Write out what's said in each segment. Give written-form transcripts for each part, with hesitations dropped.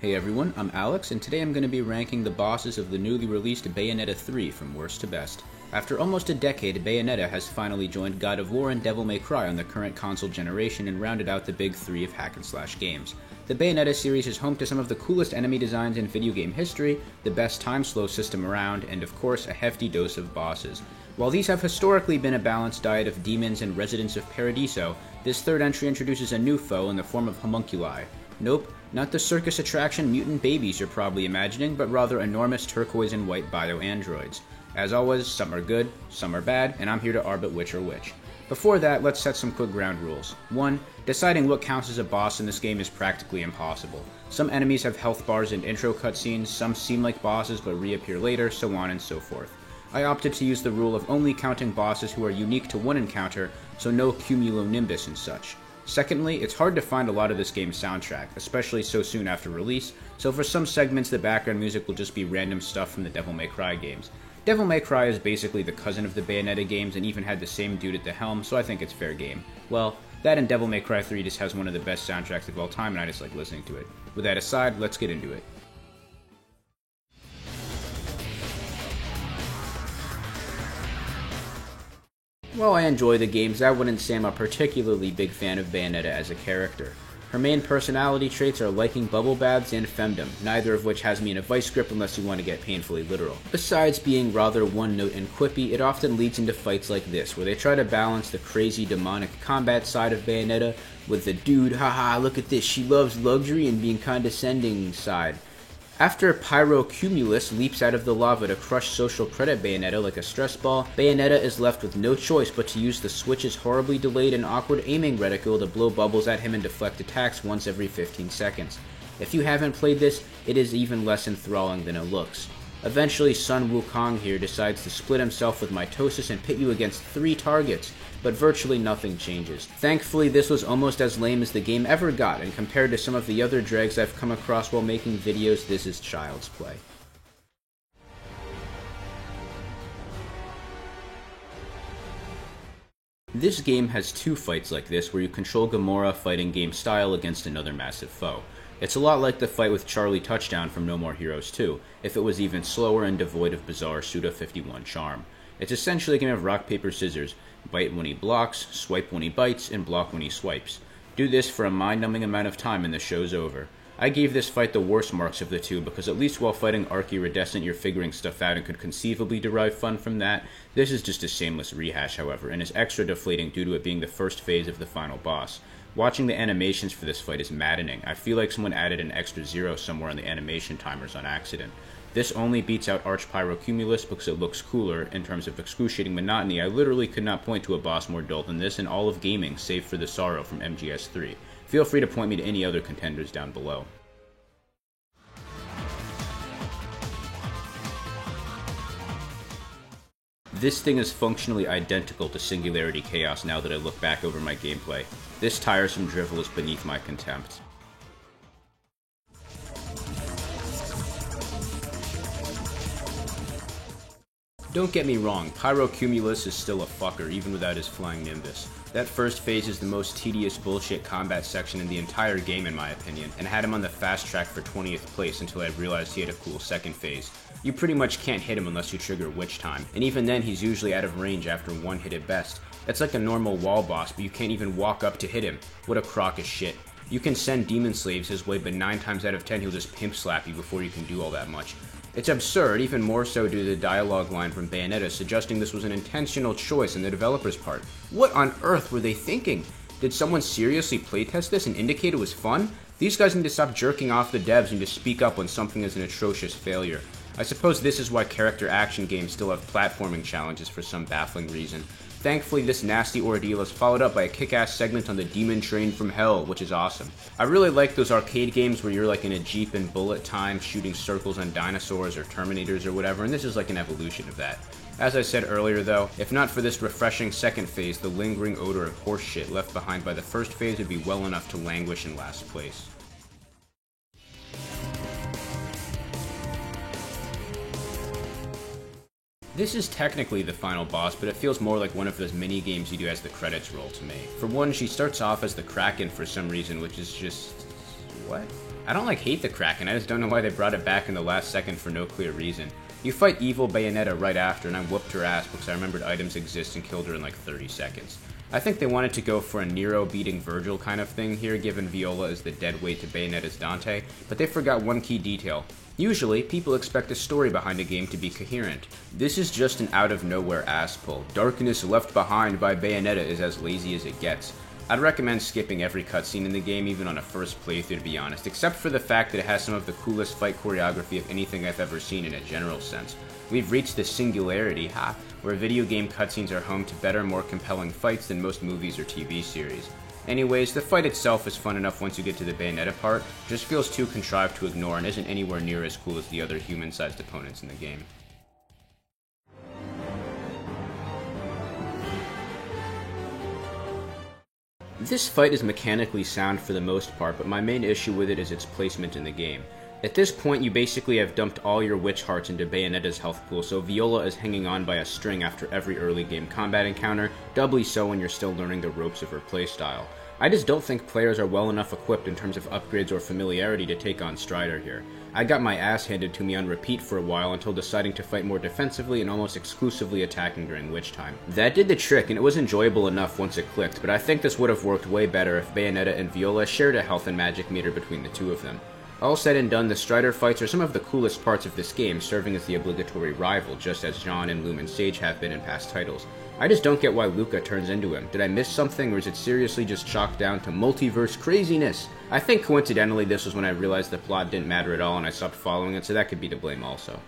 Hey everyone, I'm Alex, and today I'm going to be ranking the bosses of the newly released Bayonetta 3 from worst to best. After almost a decade, Bayonetta has finally joined God of War and Devil May Cry on the current console generation and rounded out the big three of hack-and-slash games. The Bayonetta series is home to some of the coolest enemy designs in video game history, the best time-slow system around, and of course a hefty dose of bosses. While these have historically been a balanced diet of demons and residents of Paradiso, this third entry introduces a new foe in the form of homunculi. Nope, not the circus attraction mutant babies you're probably imagining, but rather enormous turquoise and white bio-androids. As always, some are good, some are bad, and I'm here to arbit which are which. Before that, let's set some quick ground rules. 1. Deciding what counts as a boss in this game is practically impossible. Some enemies have health bars and intro cutscenes, some seem like bosses but reappear later, so on and so forth. I opted to use the rule of only counting bosses who are unique to one encounter, so no cumulonimbus and such. Secondly, it's hard to find a lot of this game's soundtrack, especially so soon after release, so for some segments the background music will just be random stuff from the Devil May Cry games. Devil May Cry is basically the cousin of the Bayonetta games and even had the same dude at the helm, so I think it's fair game. Well, that and Devil May Cry 3 just has one of the best soundtracks of all time and I just like listening to it. With that aside, let's get into it. While I enjoy the games, I wouldn't say I'm a particularly big fan of Bayonetta as a character. Her main personality traits are liking bubble baths and femdom, neither of which has me in a vice grip unless you want to get painfully literal. Besides being rather one-note and quippy, it often leads into fights like this, where they try to balance the crazy demonic combat side of Bayonetta with the dude, haha, look at this, she loves luxury and being condescending side. After Pyrocumulus leaps out of the lava to crush social credit Bayonetta like a stress ball, Bayonetta is left with no choice but to use the Switch's horribly delayed and awkward aiming reticule to blow bubbles at him and deflect attacks once every 15 seconds. If you haven't played this, it is even less enthralling than it looks. Eventually, Sun Wukong here decides to split himself with mitosis and pit you against 3 targets, but virtually nothing changes. Thankfully, this was almost as lame as the game ever got, and compared to some of the other dregs I've come across while making videos, this is child's play. This game has 2 fights like this where you control Gamora fighting game style against another massive foe. It's a lot like the fight with Charlie Touchdown from No More Heroes 2, if it was even slower and devoid of bizarre Suda51 charm. It's essentially a game of rock, paper, scissors. Bite when he blocks, swipe when he bites, and block when he swipes. Do this for a mind-numbing amount of time and the show's over. I gave this fight the worst marks of the 2 because at least while fighting Arch-Iridescent you're figuring stuff out and could conceivably derive fun from that. This is just a shameless rehash, however, and is extra deflating due to it being the first phase of the final boss. Watching the animations for this fight is maddening. I feel like someone added an extra 0 somewhere on the animation timers on accident. This only beats out Arch Pyrocumulus because it looks cooler. In terms of excruciating monotony, I literally could not point to a boss more dull than this in all of gaming, save for the Sorrow from MGS3. Feel free to point me to any other contenders down below. This thing is functionally identical to Singularity Chaos now that I look back over my gameplay. This tiresome drivel is beneath my contempt. Don't get me wrong, Pyrocumulus is still a fucker even without his flying nimbus. That first phase is the most tedious bullshit combat section in the entire game in my opinion, and had him on the fast track for 20th place until I realized he had a cool second phase. You pretty much can't hit him unless you trigger Witch Time, and even then he's usually out of range after one hit at best. That's like a normal wall boss, but you can't even walk up to hit him. What a crock of shit. You can send demon slaves his way, but 9 times out of 10 he'll just pimp slap you before you can do all that much. It's absurd, even more so due to the dialogue line from Bayonetta suggesting this was an intentional choice on the developer's part. What on earth were they thinking? Did someone seriously playtest this and indicate it was fun? These guys need to stop jerking off the devs and to speak up when something is an atrocious failure. I suppose this is why character action games still have platforming challenges for some baffling reason. Thankfully, this nasty ordeal is followed up by a kick-ass segment on the Demon Train from Hell, which is awesome. I really like those arcade games where you're like in a Jeep in bullet time shooting circles on dinosaurs or Terminators or whatever, and this is like an evolution of that. As I said earlier though, if not for this refreshing second phase, the lingering odor of horseshit left behind by the first phase would be well enough to languish in last place. This is technically the final boss, but it feels more like one of those mini-games you do as the credits roll to me. For one, she starts off as the Kraken for some reason, which is just... what? I don't hate the Kraken, I just don't know why they brought it back in the last second for no clear reason. You fight evil Bayonetta right after, and I whooped her ass because I remembered items exist and killed her in like 30 seconds. I think they wanted to go for a Nero beating Virgil kind of thing here, given Viola is the dead weight to Bayonetta's Dante, but they forgot one key detail. Usually, people expect a story behind a game to be coherent. This is just an out-of-nowhere ass pull. Darkness Left Behind by Bayonetta is as lazy as it gets. I'd recommend skipping every cutscene in the game, even on a first playthrough to be honest, except for the fact that it has some of the coolest fight choreography of anything I've ever seen in a general sense. We've reached the singularity, where video game cutscenes are home to better, more compelling fights than most movies or TV series. Anyways, the fight itself is fun enough once you get to the Bayonetta part, just feels too contrived to ignore and isn't anywhere near as cool as the other human-sized opponents in the game. This fight is mechanically sound for the most part, but my main issue with it is its placement in the game. At this point, you basically have dumped all your witch hearts into Bayonetta's health pool, so Viola is hanging on by a string after every early game combat encounter, doubly so when you're still learning the ropes of her playstyle. I just don't think players are well enough equipped in terms of upgrades or familiarity to take on Strider here. I got my ass handed to me on repeat for a while until deciding to fight more defensively and almost exclusively attacking during witch time. That did the trick, and it was enjoyable enough once it clicked, but I think this would have worked way better if Bayonetta and Viola shared a health and magic meter between the two of them. All said and done, the Strider fights are some of the coolest parts of this game, serving as the obligatory rival, just as Jean and Lumen Sage have been in past titles. I just don't get why Luca turns into him. Did I miss something, or is it seriously just chalked down to multiverse craziness? I think coincidentally this was when I realized the plot didn't matter at all and I stopped following it, so that could be to blame also.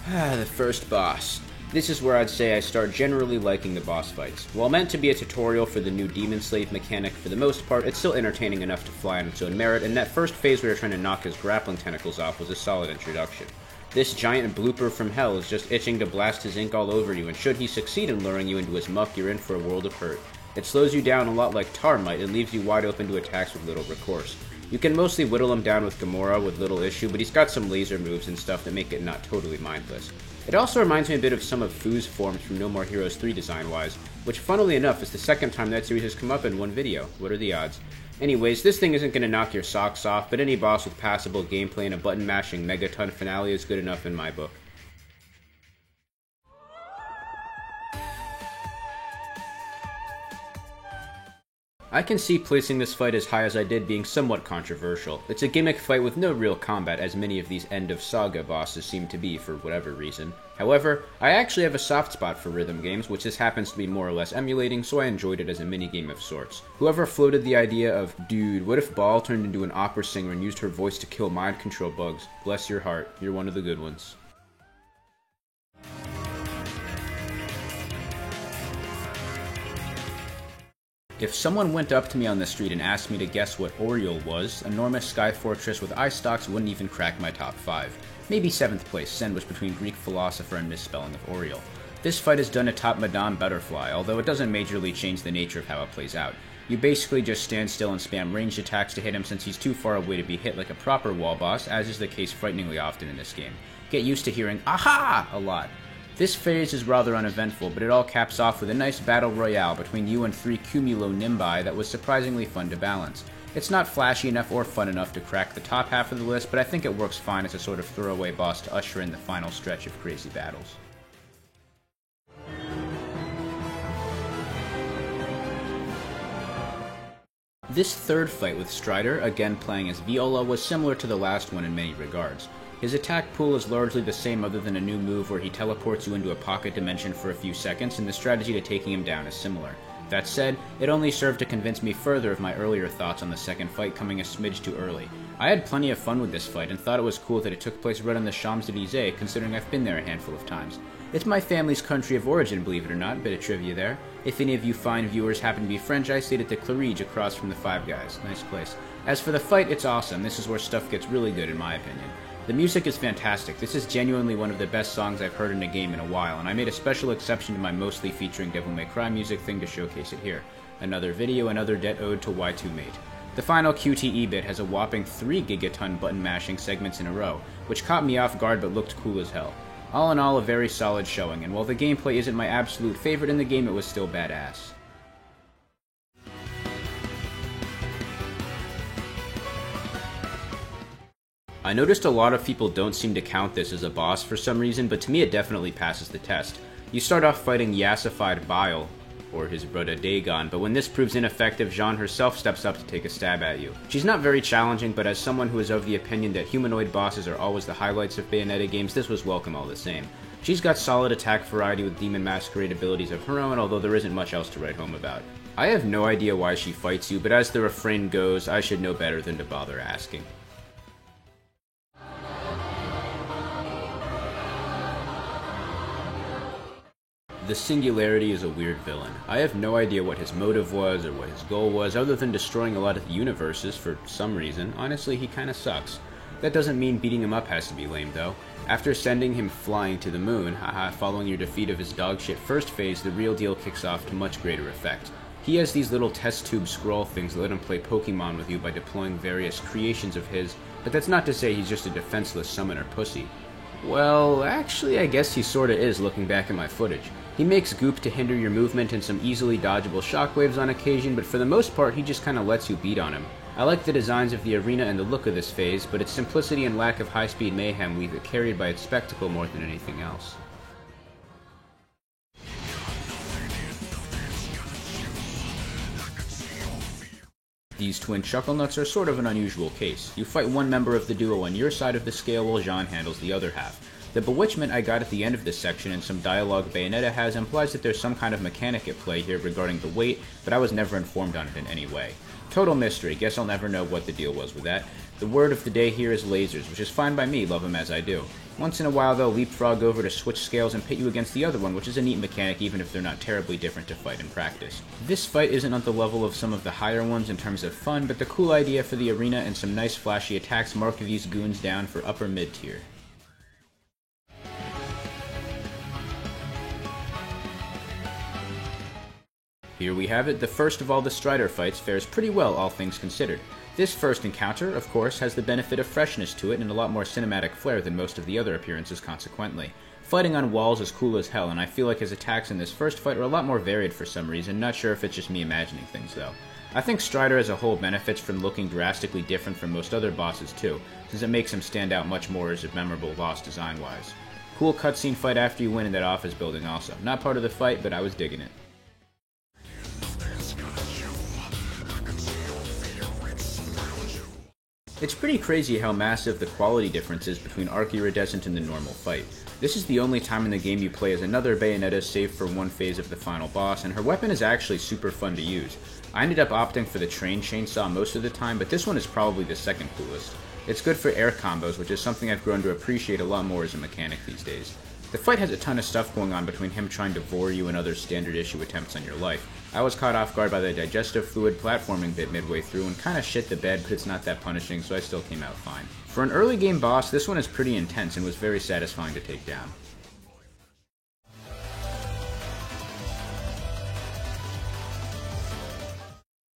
The first boss. This is where I'd say I start generally liking the boss fights. While meant to be a tutorial for the new Demon Slave mechanic for the most part, it's still entertaining enough to fly on its own merit, and that first phase where you're trying to knock his grappling tentacles off was a solid introduction. This giant blooper from hell is just itching to blast his ink all over you, and should he succeed in luring you into his muck, you're in for a world of hurt. It slows you down a lot like Tar might and leaves you wide open to attacks with little recourse. You can mostly whittle him down with Gamora with little issue, but he's got some laser moves and stuff that make it not totally mindless. It also reminds me a bit of some of Fu's forms from No More Heroes 3 design-wise, which funnily enough is the second time that series has come up in one video. What are the odds? Anyways, this thing isn't going to knock your socks off, but any boss with passable gameplay and a button-mashing megaton finale is good enough in my book. I can see placing this fight as high as I did being somewhat controversial. It's a gimmick fight with no real combat, as many of these End of Saga bosses seem to be for whatever reason. However, I actually have a soft spot for rhythm games, which this happens to be more or less emulating, so I enjoyed it as a minigame of sorts. Whoever floated the idea of, dude, what if Ball turned into an opera singer and used her voice to kill mind control bugs? Bless your heart, you're one of the good ones. If someone went up to me on the street and asked me to guess what Oriole was, enormous sky fortress with eye stalks wouldn't even crack my top 5. Maybe 7th place, sandwiched between Greek philosopher and misspelling of Oriole. This fight is done atop Madame Butterfly, although it doesn't majorly change the nature of how it plays out. You basically just stand still and spam ranged attacks to hit him since he's too far away to be hit like a proper wall boss, as is the case frighteningly often in this game. Get used to hearing "Aha!" a lot. This phase is rather uneventful, but it all caps off with a nice battle royale between you and 3 cumulonimbi that was surprisingly fun to balance. It's not flashy enough or fun enough to crack the top half of the list, but I think it works fine as a sort of throwaway boss to usher in the final stretch of crazy battles. This third fight with Strider, again playing as Viola, was similar to the last one in many regards. His attack pool is largely the same other than a new move where he teleports you into a pocket dimension for a few seconds, and the strategy to taking him down is similar. That said, it only served to convince me further of my earlier thoughts on the second fight coming a smidge too early. I had plenty of fun with this fight and thought it was cool that it took place right on the Champs-Élysées, considering I've been there a handful of times. It's my family's country of origin, believe it or not, bit of trivia there. If any of you fine viewers happen to be French, I stayed at the Claridge across from the Five Guys. Nice place. As for the fight, it's awesome. This is where stuff gets really good in my opinion. The music is fantastic. This is genuinely one of the best songs I've heard in a game in a while, and I made a special exception to my mostly featuring Devil May Cry music thing to showcase it here. Another video, another debt ode to Y2 Mate. The final QTE bit has a whopping 3 gigaton button mashing segments in a row, which caught me off guard but looked cool as hell. All in all, a very solid showing, and while the gameplay isn't my absolute favorite in the game, it was still badass. I noticed a lot of people don't seem to count this as a boss for some reason, but to me it definitely passes the test. You start off fighting Yassified Bile, or his brother Dagon, but when this proves ineffective, Jeanne herself steps up to take a stab at you. She's not very challenging, but as someone who is of the opinion that humanoid bosses are always the highlights of Bayonetta games, this was welcome all the same. She's got solid attack variety with Demon Masquerade abilities of her own, although there isn't much else to write home about. I have no idea why she fights you, but as the refrain goes, I should know better than to bother asking. The Singularity is a weird villain. I have no idea what his motive was or what his goal was, other than destroying a lot of the universes for some reason. Honestly, he kinda sucks. That doesn't mean beating him up has to be lame, though. After sending him flying to the moon, following your defeat of his dogshit first phase, the real deal kicks off to much greater effect. He has these little test tube scroll things that let him play Pokemon with you by deploying various creations of his, but that's not to say he's just a defenseless summoner pussy. Well, actually, I guess he sorta is looking back at my footage. He makes goop to hinder your movement and some easily dodgeable shockwaves on occasion, but for the most part he just kinda lets you beat on him. I like the designs of the arena and the look of this phase, but its simplicity and lack of high-speed mayhem leave it carried by its spectacle more than anything else. These twin Chucklenuts are sort of an unusual case. You fight one member of the duo on your side of the scale while Jeanne handles the other half. The bewitchment I got at the end of this section and some dialogue Bayonetta has implies that there's some kind of mechanic at play here regarding the weight, but I was never informed on it in any way. Total mystery, guess I'll never know what the deal was with that. The word of the day here is lasers, which is fine by me, love them as I do. Once in a while they'll leapfrog over to switch scales and pit you against the other one, which is a neat mechanic even if they're not terribly different to fight in practice. This fight isn't on the level of some of the higher ones in terms of fun, but the cool idea for the arena and some nice flashy attacks mark these goons down for upper mid-tier. Here we have it, the first of all the Strider fights fares pretty well, all things considered. This first encounter, of course, has the benefit of freshness to it and a lot more cinematic flair than most of the other appearances consequently. Fighting on walls is cool as hell, and I feel like his attacks in this first fight are a lot more varied for some reason, not sure if it's just me imagining things though. I think Strider as a whole benefits from looking drastically different from most other bosses too, since it makes him stand out much more as a memorable boss design-wise. Cool cutscene fight after you win in that office building also. Not part of the fight, but I was digging it. It's pretty crazy how massive the quality difference is between Arc Iridescent and the normal fight. This is the only time in the game you play as another Bayonetta save for one phase of the final boss, and her weapon is actually super fun to use. I ended up opting for the train chainsaw most of the time, but this one is probably the second coolest. It's good for air combos, which is something I've grown to appreciate a lot more as a mechanic these days. The fight has a ton of stuff going on between him trying to vor you and other standard issue attempts on your life. I was caught off guard by the digestive fluid platforming bit midway through and kinda shit the bed, but it's not that punishing, so I still came out fine. For an early game boss, this one is pretty intense and was very satisfying to take down.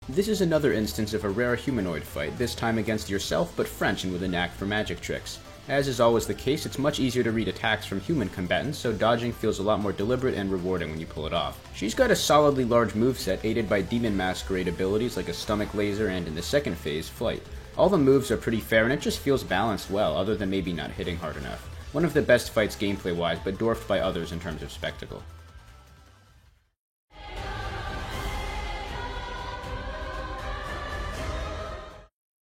This is another instance of a rare humanoid fight, this time against yourself but French and with a knack for magic tricks. As is always the case, it's much easier to read attacks from human combatants, so dodging feels a lot more deliberate and rewarding when you pull it off. She's got a solidly large moveset aided by Demon Masquerade abilities like a stomach laser and, in the second phase, flight. All the moves are pretty fair and it just feels balanced well, other than maybe not hitting hard enough. One of the best fights gameplay-wise, but dwarfed by others in terms of spectacle.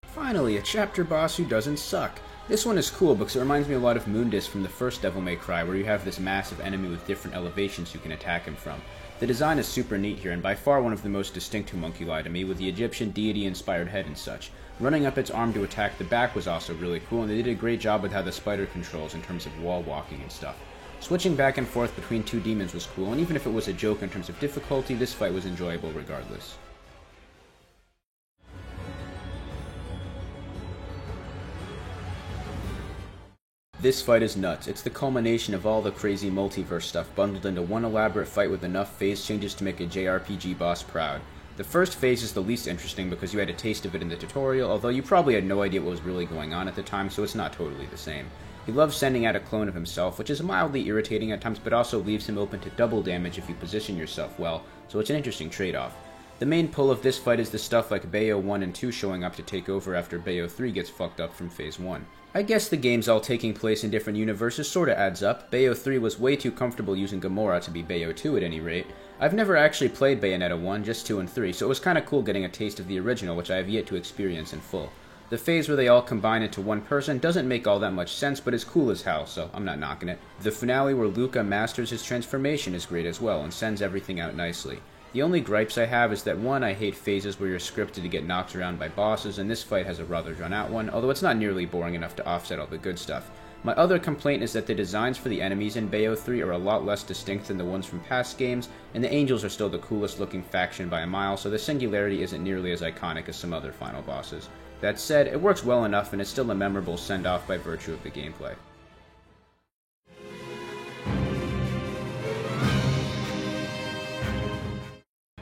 Finally, a chapter boss who doesn't suck. This one is cool because it reminds me a lot of Mundus from the first Devil May Cry, where you have this massive enemy with different elevations you can attack him from. The design is super neat here, and by far one of the most distinct homunculi to me, with the Egyptian deity-inspired head and such. Running up its arm to attack the back was also really cool, and they did a great job with how the spider controls in terms of wall walking and stuff. Switching back and forth between two demons was cool, and even if it was a joke in terms of difficulty, this fight was enjoyable regardless. This fight is nuts. It's the culmination of all the crazy multiverse stuff bundled into one elaborate fight with enough phase changes to make a JRPG boss proud. The first phase is the least interesting because you had a taste of it in the tutorial, although you probably had no idea what was really going on at the time, so it's not totally the same. He loves sending out a clone of himself, which is mildly irritating at times but also leaves him open to double damage if you position yourself well, so it's an interesting trade-off. The main pull of this fight is the stuff like Bayo 1 and 2 showing up to take over after Bayo 3 gets fucked up from Phase 1. I guess the games all taking place in different universes sorta adds up. Bayo 3 was way too comfortable using Gamora to be Bayo 2 at any rate. I've never actually played Bayonetta 1, just 2 and 3, so it was kinda cool getting a taste of the original, which I have yet to experience in full. The phase where they all combine into one person doesn't make all that much sense, but is cool as hell, so I'm not knocking it. The finale where Luca masters his transformation is great as well, and sends everything out nicely. The only gripes I have is that 1, I hate phases where you're scripted to get knocked around by bosses, and this fight has a rather drawn out one, although it's not nearly boring enough to offset all the good stuff. My other complaint is that the designs for the enemies in Bayo 3 are a lot less distinct than the ones from past games, and the Angels are still the coolest looking faction by a mile, so the Singularity isn't nearly as iconic as some other final bosses. That said, it works well enough and is still a memorable send-off by virtue of the gameplay.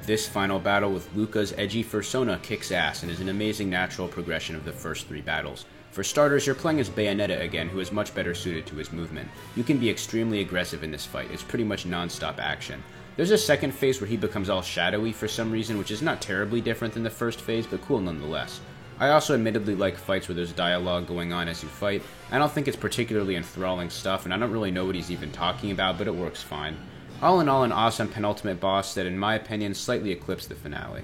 This final battle with Luca's edgy fursona kicks ass and is an amazing natural progression of the first 3 battles. For starters, you're playing as Bayonetta again, who is much better suited to his movement. You can be extremely aggressive in this fight, it's pretty much non-stop action. There's a second phase where he becomes all shadowy for some reason, which is not terribly different than the first phase, but cool nonetheless. I also admittedly like fights where there's dialogue going on as you fight. I don't think it's particularly enthralling stuff, and I don't really know what he's even talking about, but it works fine. All in all, an awesome penultimate boss that, in my opinion, slightly eclipsed the finale.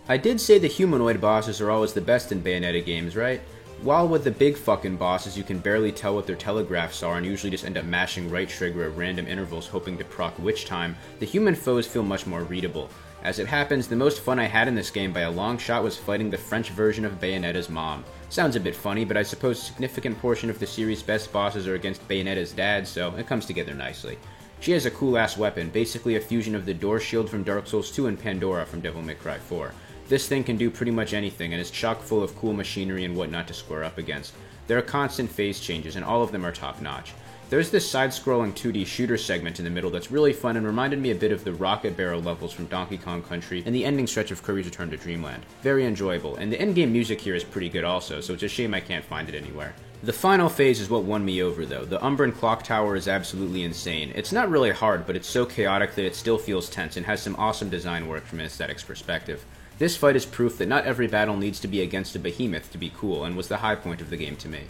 I did say the humanoid bosses are always the best in Bayonetta games, right? While with the big fucking bosses you can barely tell what their telegraphs are and usually just end up mashing right trigger at random intervals hoping to proc witch time, the human foes feel much more readable. As it happens, the most fun I had in this game by a long shot was fighting the French version of Bayonetta's mom. Sounds a bit funny, but I suppose a significant portion of the series' best bosses are against Bayonetta's dad, so it comes together nicely. She has a cool ass weapon, basically a fusion of the door shield from Dark Souls 2 and Pandora from Devil May Cry 4. This thing can do pretty much anything, and is chock full of cool machinery and whatnot to square up against. There are constant phase changes, and all of them are top notch. There's this side-scrolling 2D shooter segment in the middle that's really fun and reminded me a bit of the Rocket Barrel levels from Donkey Kong Country and the ending stretch of Kirby's Return to Dreamland. Very enjoyable, and the in-game music here is pretty good also, so it's a shame I can't find it anywhere. The final phase is what won me over though. The Umbran Clock Tower is absolutely insane. It's not really hard, but it's so chaotic that it still feels tense and has some awesome design work from an aesthetics perspective. This fight is proof that not every battle needs to be against a behemoth to be cool, and was the high point of the game to me.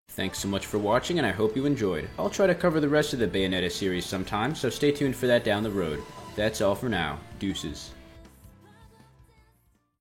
Thanks so much for watching, and I hope you enjoyed. I'll try to cover the rest of the Bayonetta series sometime, so stay tuned for that down the road. That's all for now. Deuces.